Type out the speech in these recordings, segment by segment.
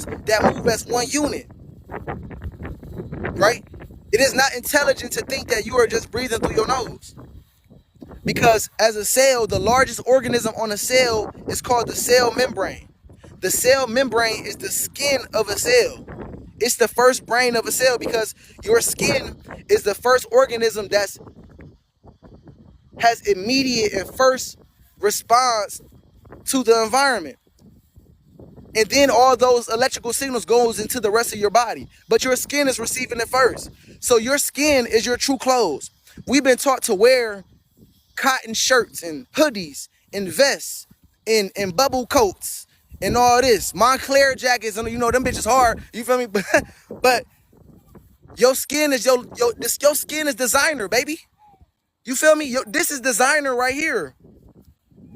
cells that move as one unit, right? It is not intelligent to think that you are just breathing through your nose. Because as a cell, the largest organism on a cell is called the cell membrane. The cell membrane is the skin of a cell. It's the first brain of a cell because your skin is the first organism that has immediate and first response to the environment. And then all those electrical signals goes into the rest of your body. But your skin is receiving it first. So your skin is your true clothes. We've been taught to wear cotton shirts and hoodies and vests and bubble coats and all this. Montclair jackets, and you know, them bitches hard. You feel me? But your skin is your skin is designer, baby. You feel me? This is designer right here.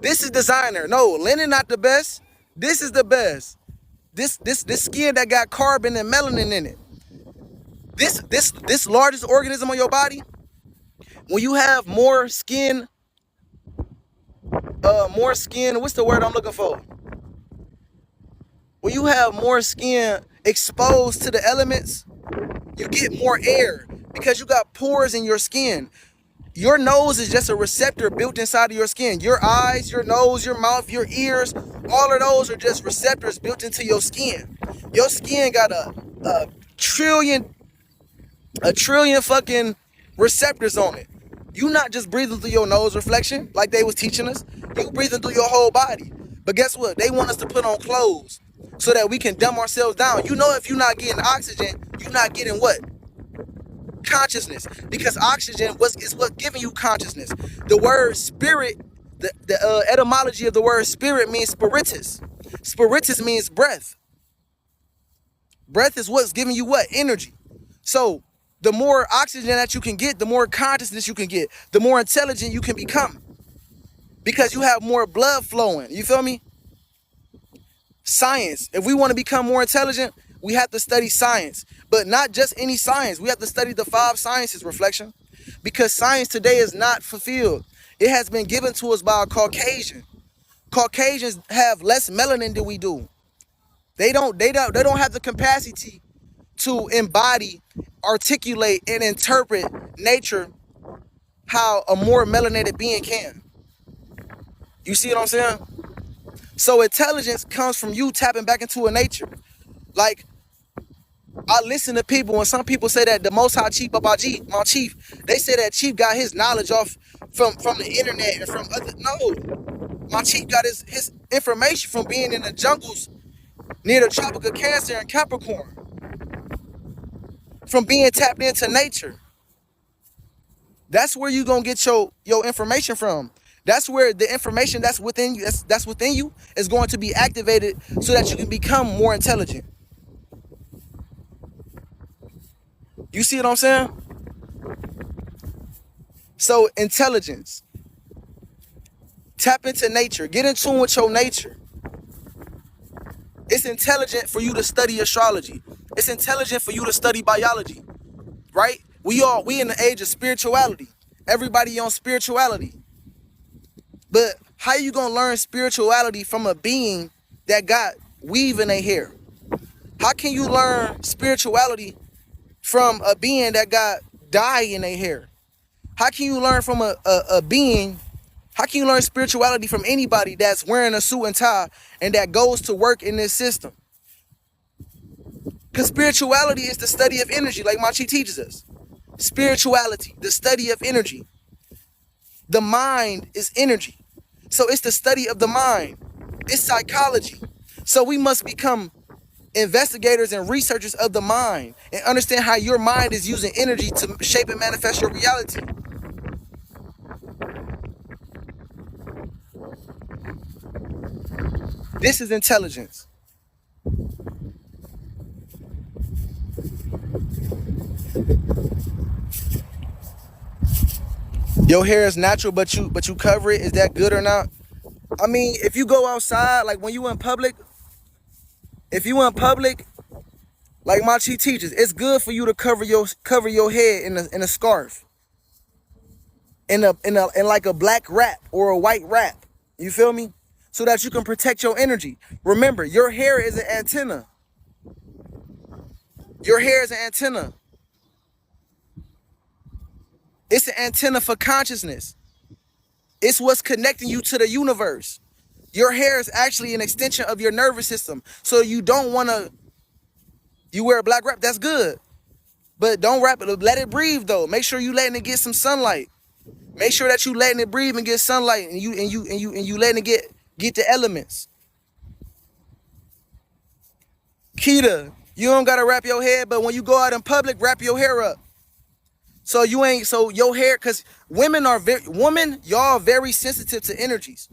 This is designer. No, linen not the best. This is the best. This skin that got carbon and melanin in it. This largest organism on your body, when you have more skin, what's the word I'm looking for? When you have more skin exposed to the elements, you get more air because you got pores in your skin. Your nose is just a receptor built inside of your skin. Your eyes, your nose, your mouth, your ears, all of those are just receptors built into your skin. Your skin got a trillion fucking receptors on it. You not just breathing through your nose reflection like they was teaching us. You breathing through your whole body. But guess what? They want us to put on clothes so that we can dumb ourselves down. You know, if you're not getting oxygen, you're not getting what? Consciousness. Because oxygen is what giving you consciousness. The word spirit, the etymology of the word spirit means spiritus. Spiritus means breath. Breath is what's giving you what? Energy. So the more oxygen that you can get, the more consciousness you can get, the more intelligent you can become. Because you have more blood flowing. You feel me? Science. If we want to become more intelligent, we have to study science. But not just any science. We have to study the 5 sciences, reflection. Because science today is not fulfilled. It has been given to us by a Caucasian. Caucasians have less melanin than we do. They don't have the capacity to embody, articulate, and interpret nature how a more melanated being can. You see what I'm saying? So intelligence comes from you tapping back into a nature. Like, I listen to people, and some people say that the Most High Chief, Baba G, my chief, they say that Chief got his knowledge off from the internet and from other. No, my chief got his information from being in the jungles near the Tropic of Cancer and Capricorn. From being tapped into nature. That's where you gonna get your information from. That's where the information that's within you, that's within you, is going to be activated so that you can become more intelligent. You see what I'm saying? So intelligence. Tap into nature. Get in tune with your nature. It's intelligent for you to study astrology. It's intelligent for you to study biology. Right? We in the age of spirituality. Everybody on spirituality. But how you gonna learn spirituality from a being that got weave in their hair? How can you learn spirituality from a being that got dye in their hair? How can you learn from a being? How can you learn spirituality from anybody that's wearing a suit and tie and that goes to work in this system? Because spirituality is the study of energy, like Machi teaches us. Spirituality, the study of energy. The mind is energy. So it's the study of the mind. It's psychology. So we must become investigators and researchers of the mind and understand how your mind is using energy to shape and manifest your reality. This is intelligence. Your hair is natural, but you cover it. Is that good or not? I mean, if you go outside, like when you in public, like Machi teaches, it's good for you to cover your head in a scarf, in like a black wrap or a white wrap. You feel me? So that you can protect your energy. Remember, your hair is an antenna. Your hair is an antenna. It's an antenna for consciousness. It's what's connecting you to the universe. Your hair is actually an extension of your nervous system. So you don't want to, you wear a black wrap, that's good. But don't wrap it, let it breathe though. Make sure you letting it get some sunlight. Make sure that you letting it breathe and get sunlight, and you letting it get the elements. Keita, you don't gotta wrap your head, but when you go out in public, wrap your hair up. So your hair, cause y'all are very sensitive to energies.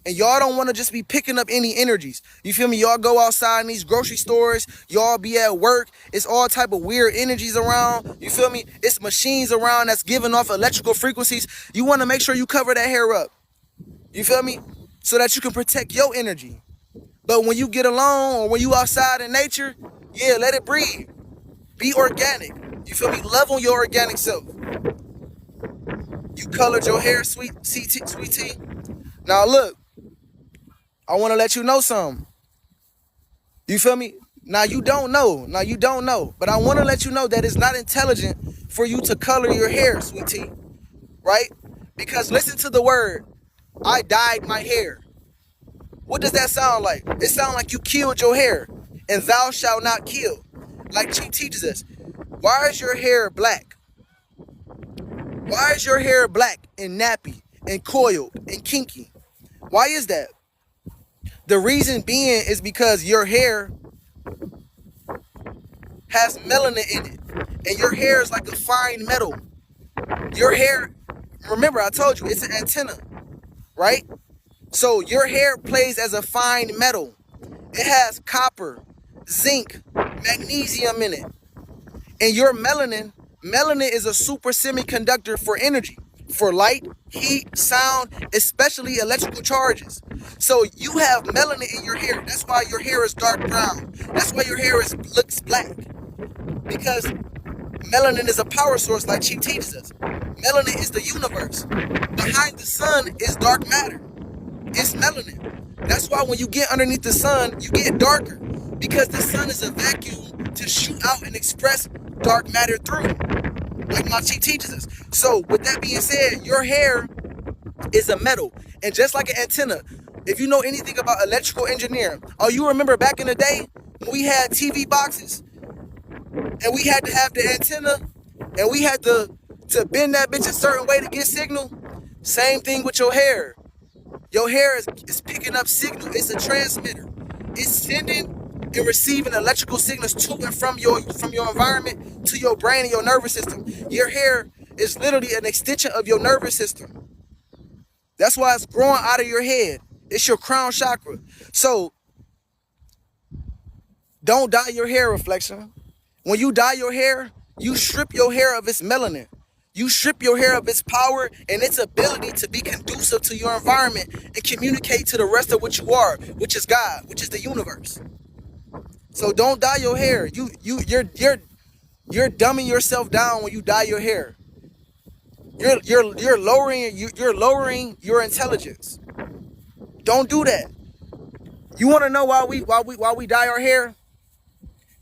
And y'all don't want to just be picking up any energies. You feel me? Y'all go outside in these grocery stores. Y'all be at work. It's all type of weird energies around. You feel me? It's machines around that's giving off electrical frequencies. You want to make sure you cover that hair up. You feel me? So that you can protect your energy. But when you get alone or when you outside in nature, yeah, let it breathe. Be organic. You feel me? Love on your organic self. You colored your hair, sweet tea. Now look. I want to let you know something. You feel me? Now you don't know. But I want to let you know that it's not intelligent for you to color your hair, sweet tea. Right? Because listen to the word, I dyed my hair. What does that sound like? It sounds like you killed your hair. And thou shalt not kill. Like she teaches us. Why is your hair black? Why is your hair black and nappy and coiled and kinky? Why is that? The reason being is because your hair has melanin in it. And your hair is like a fine metal. Your hair, remember I told you, it's an antenna, right? So your hair plays as a fine metal. It has copper, zinc, magnesium in it. And your melanin is a super semiconductor for energy, for light, heat, sound, especially electrical charges. So you have melanin in your hair. That's why your hair is dark brown. That's why your hair looks black. Because melanin is a power source like she teaches us. Melanin is the universe. Behind the sun is dark matter. It's melanin. That's why when you get underneath the sun, you get darker. Because the sun is a vacuum to shoot out and express dark matter through. Like my chief teaches us. So with that being said, your hair is a metal. And just like an antenna, if you know anything about electrical engineering, you remember back in the day when we had TV boxes and we had to have the antenna and we had to bend that bitch a certain way to get signal? Same thing with your hair. Your hair is picking up signal. It's a transmitter. It's sending and receiving electrical signals to and from your environment to your brain and your nervous system. Your hair is literally an extension of your nervous system. That's why it's growing out of your head. It's your crown chakra. So don't dye your hair, Reflection. When you dye your hair, you strip your hair of its melanin. You strip your hair of its power and its ability to be conducive to your environment and communicate to the rest of what you are, which is God, which is the universe. So don't dye your hair. You're dumbing yourself down when you dye your hair. You're lowering your intelligence. Don't do that. You want to know why we dye our hair?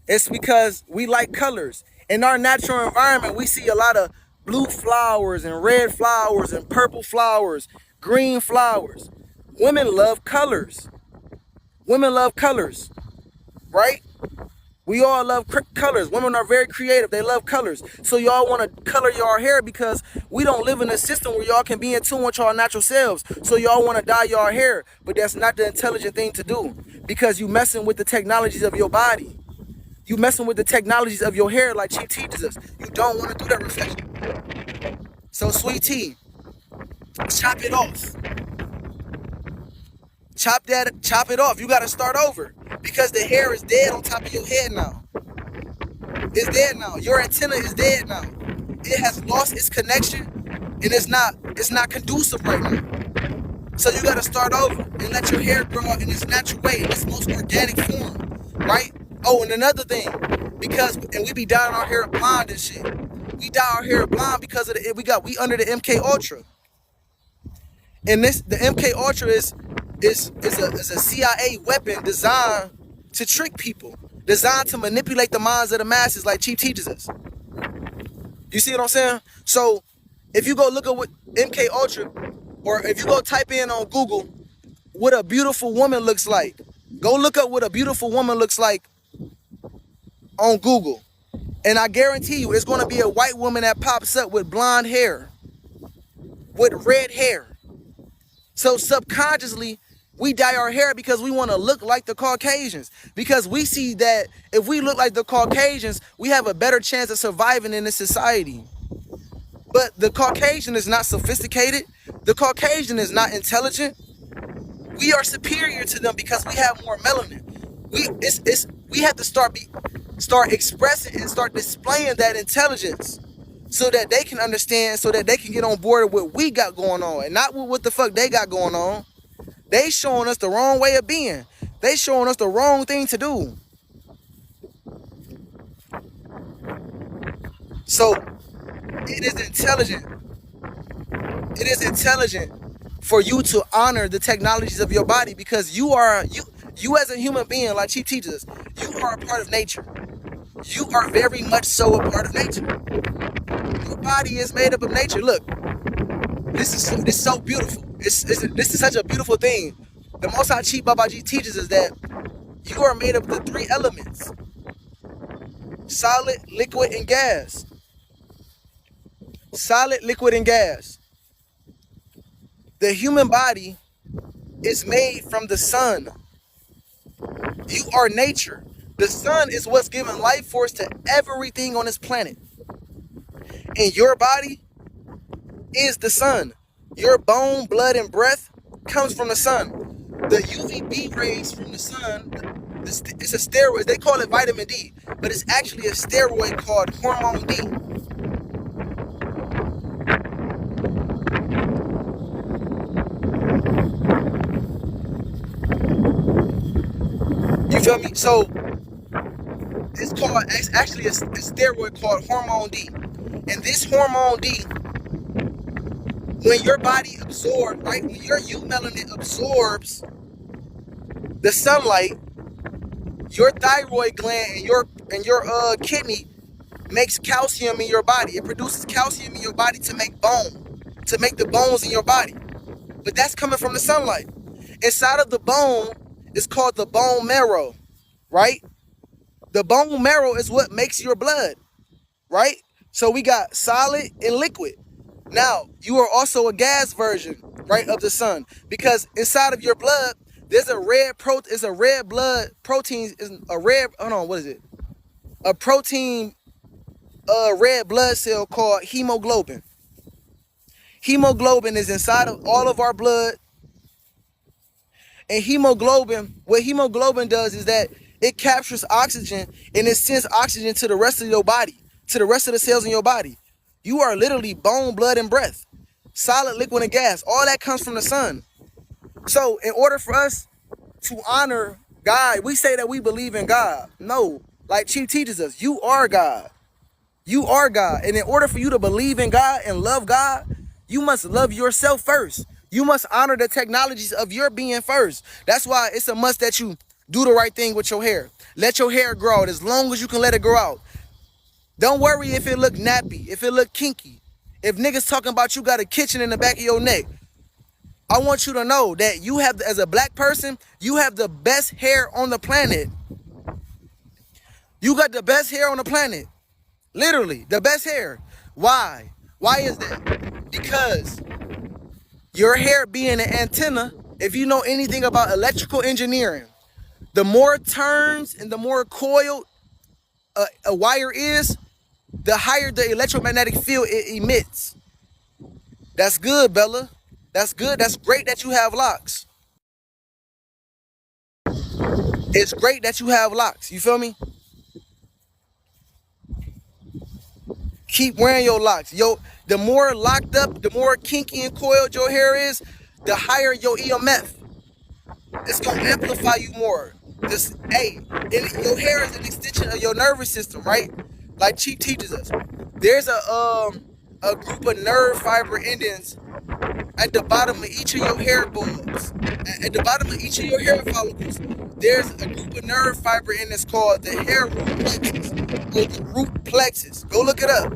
It's because we like colors. In our natural environment, we see a lot of blue flowers and red flowers and purple flowers, green flowers. Women love colors. Women love colors, right? We all love colors. Women are very creative. They love colors. So y'all want to color your hair because we don't live in a system where y'all can be in tune with y'all natural selves. So y'all want to dye your hair, but that's not the intelligent thing to do because you messing with the technologies of your body. You messing with the technologies of your hair like Chief teaches us. You don't want to do that, Reflection. So sweet tea, chop it off. Chop it off. You got to start over because the hair is dead on top of your head now. It's dead now. Your antenna is dead now. It has lost its connection and it's not conducive right now. So you got to start over and let your hair grow out in its natural way, in its most organic form, right? Oh, and another thing, and we be dyeing our hair blonde and shit. We dye our hair blonde because of we under the MK Ultra. And the MK Ultra is a CIA weapon designed to trick people. designed to manipulate the minds of the masses, like Chief teaches us. You see what I'm saying? So if you go look at what MK Ultra, or if you go type in on Google what a beautiful woman looks like, go look up what a beautiful woman looks like on Google. And I guarantee you it's going to be a white woman that pops up with blonde hair, with red hair. So subconsciously, we dye our hair because we want to look like the Caucasians. Because we see that if we look like the Caucasians, we have a better chance of surviving in this society. But the Caucasian is not sophisticated. The Caucasian is not intelligent. We are superior to them because we have more melanin. We have to start expressing and start displaying that intelligence so that they can understand, so that they can get on board with what we got going on and not with what the fuck they got going on. They showing us the wrong way of being. They showing us the wrong thing to do. So it is intelligent. It is intelligent for you to honor the technologies of your body, because you as a human being, like Chief teaches us, you are a part of nature. You are very much so a part of nature. Your body is made up of nature. Look, this is so beautiful. This is such a beautiful thing. The Most High Chief Babaji teaches us that you are made up of the three elements: solid, liquid, and gas. Solid, liquid, and gas. The human body is made from the sun. You are nature. The sun is what's giving life force to everything on this planet. And your body is the sun. Your bone, blood, and breath comes from the sun. The UVB rays from the sun, it's a steroid. They call it vitamin D, but it's actually a steroid called hormone D. You feel me? So it's called, actually a steroid called hormone D. And this hormone D, when your body absorbs, right, when your eumelanin absorbs the sunlight, your thyroid gland and your kidney makes calcium in your body. It produces calcium in your body to make bone, to make the bones in your body. But that's coming from the sunlight. Inside of the bone is called the bone marrow, right? The bone marrow is what makes your blood, right? So we got solid and liquid. Now, you are also a gas version, right, of the sun, because inside of your blood, there's a red blood protein, a protein, red blood cell called hemoglobin. Hemoglobin is inside of all of our blood. And what hemoglobin does is that it captures oxygen and it sends oxygen to the rest of your body, to the rest of the cells in your body. You are literally bone, blood, and breath. Solid, liquid, and gas. All that comes from the sun. So in order for us to honor God, we say that we believe in God. No, like Chief teaches us, you are God. You are God. And in order for you to believe in God and love God, you must love yourself first. You must honor the technologies of your being first. That's why it's a must that you do the right thing with your hair. Let your hair grow out as long as you can let it grow out. Don't worry if it look nappy, if it look kinky. If niggas talking about you got a kitchen in the back of your neck. I want you to know that you have, as a black person, you have the best hair on the planet. You got the best hair on the planet. Literally, the best hair. Why? Why is that? Because your hair being an antenna, if you know anything about electrical engineering, the more turns and the more coiled a wire is, the higher the electromagnetic field it emits. That's good, Bella. That's good. That's great that you have locks. It's great that you have locks. You feel me? Keep wearing your locks. The more locked up, the more kinky and coiled your hair is, the higher your EMF. It's gonna amplify you more. Your hair is an extension of your nervous system, right? Like Chief teaches us. There's a group of nerve fiber endings at the bottom of each of your hair bulbs, at the bottom of each of your hair follicles, there's a group of nerve fiber in this called the hair root plexus, or the root plexus. Go look it up.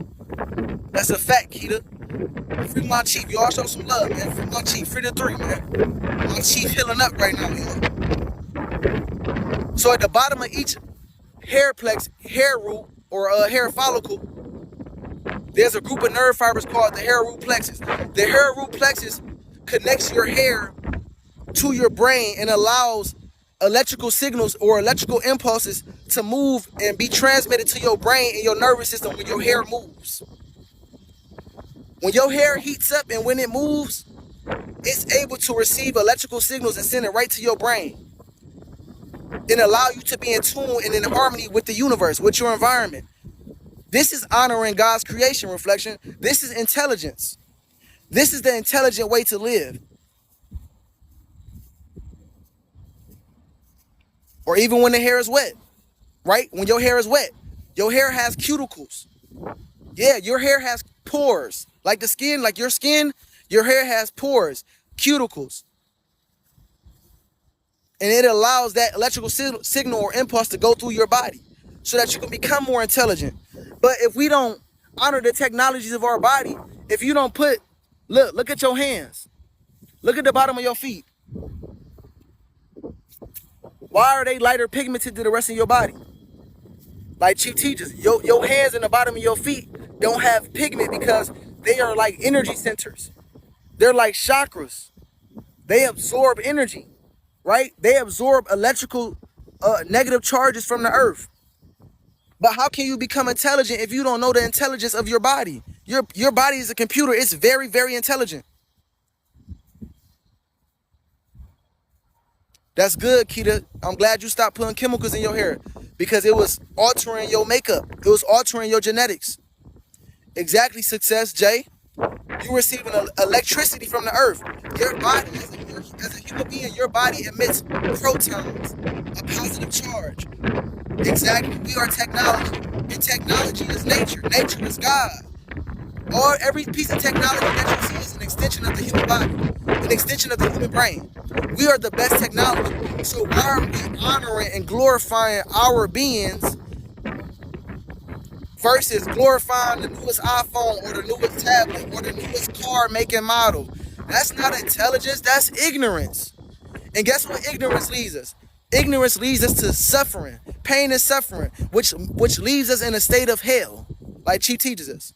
That's a fact, Keita. Free my chief. Y'all show some love, man. Free my chief. Free the three, man. My chief healing up right now, y'all. So at the bottom of each hair root, or a hair follicle, there's a group of nerve fibers called the hair root plexus. The hair root plexus connects your hair to your brain and allows electrical signals or electrical impulses to move and be transmitted to your brain and your nervous system when your hair moves. When your hair heats up and when it moves, it's able to receive electrical signals and send it right to your brain and allow you to be in tune and in harmony with the universe, with your environment. This is honoring God's creation, Reflection. This is intelligence. This is the intelligent way to live. Or even when the hair is wet, right? When your hair is wet, your hair has cuticles. Yeah, your hair has pores. Like the skin, like your skin, your hair has pores, cuticles. And it allows that electrical signal or impulse to go through your body so that you can become more intelligent. But if we don't honor the technologies of our body, if you don't put, look at your hands. Look at the bottom of your feet. Why are they lighter pigmented than the rest of your body? Like Chief teaches, your hands and the bottom of your feet don't have pigment because they are like energy centers. They're like chakras. They absorb energy, right? They absorb electrical negative charges from the earth. But how can you become intelligent if you don't know the intelligence of your body? Your body is a computer. It's very, very intelligent. That's good, Keita. I'm glad you stopped putting chemicals in your hair because it was altering your makeup. It was altering your genetics. Exactly, Success, Jay. You're receiving electricity from the earth. Your body, as a human being, your body emits protons, a positive charge. Exactly. We are technology. And technology is nature. Nature is God. Every piece of technology that you see is an extension of the human body, an extension of the human brain. We are the best technology. So why are we honoring and glorifying our beings versus glorifying the newest iPhone or the newest tablet or the newest car make and model? That's not intelligence, that's ignorance. And guess what ignorance leads us? Ignorance leads us to suffering, pain and suffering, which leaves us in a state of hell, like Chief teaches us.